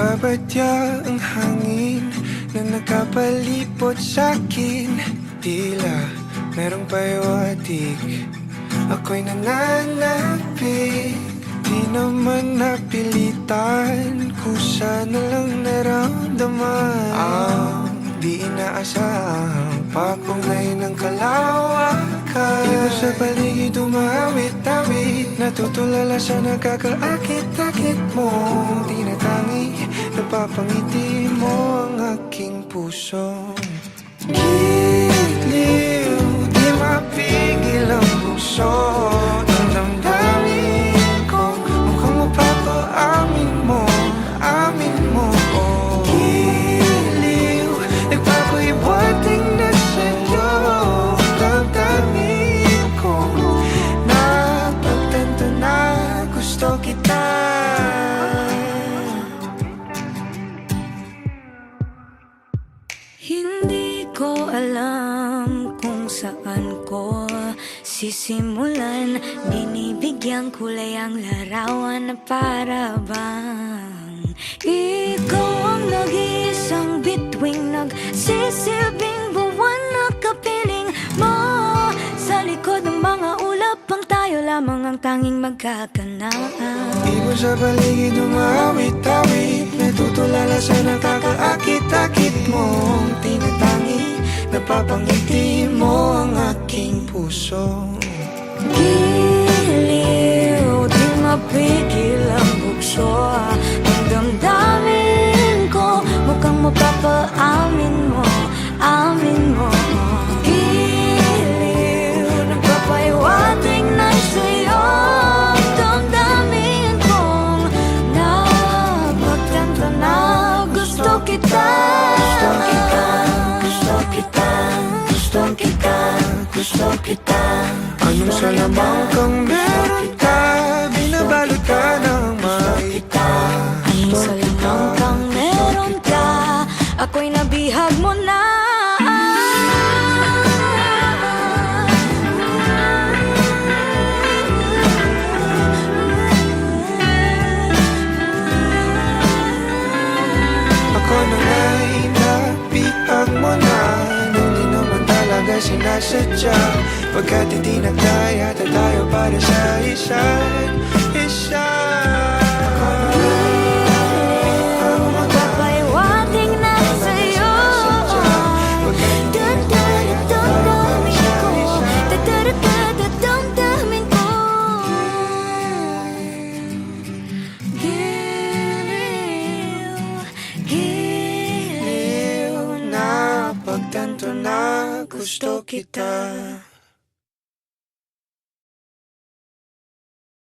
Nagbabadya ang hangin na nakapalipot sa'kin. Tila merong pahiwatig, ako'y nananapig. Di naman napilitan, kusa na lang naramdaman ang di inaasahang papunay ng kalawakan. Iba sa paligid umawit-awit, natutulala sa nakakaakit-akit mo. Tinatangi, napapangiti mo ang aking puso. Giliw, di mapigil ang puso. Ang damdamin ko, mukhang mapapaamin mo, amin mo. Giliw, nagpapahiwatig na sa'yo. Damdamin ko, napagtanto na gusto kita. Hindi ko alam kung saan ko sisimulan. Binibigyan kulay ang larawan na para bang ikaw ang nag-iisang bituing, nagsisilbing buwan na kapiling mo. Sa likod ng mga ulap ang tayo lamang ang tanging magkakanaan. Ibon sa paligid umawit-awit, natutulala sa nakakaakit-akit mo. Tinatangi, napapangiti mo ang aking puso. Giliw, di mapigil ang bukso. Ang damdamin ko, mukhang mapapaamin mo, amin mo. Giliw, nagpapahiwatig na sa'yo. Ang damdamin kong napagtanto na gusto kita. Gusto kita, gusto kita, gusto kita. Anong salamang kang meron ka, binabalot ka ng maita. Anong salamang kang meron ka, ako'y nabihag mo na. Ako na nga'y nabihag mo na, nung di naman talaga sinasadya. Pagkat hindi nagdaya tayo para sa isa't isa. Magpapahiwatig na sa'yo. Damdamin ko, Giliw, giliw. Napagtanto na gusto kita.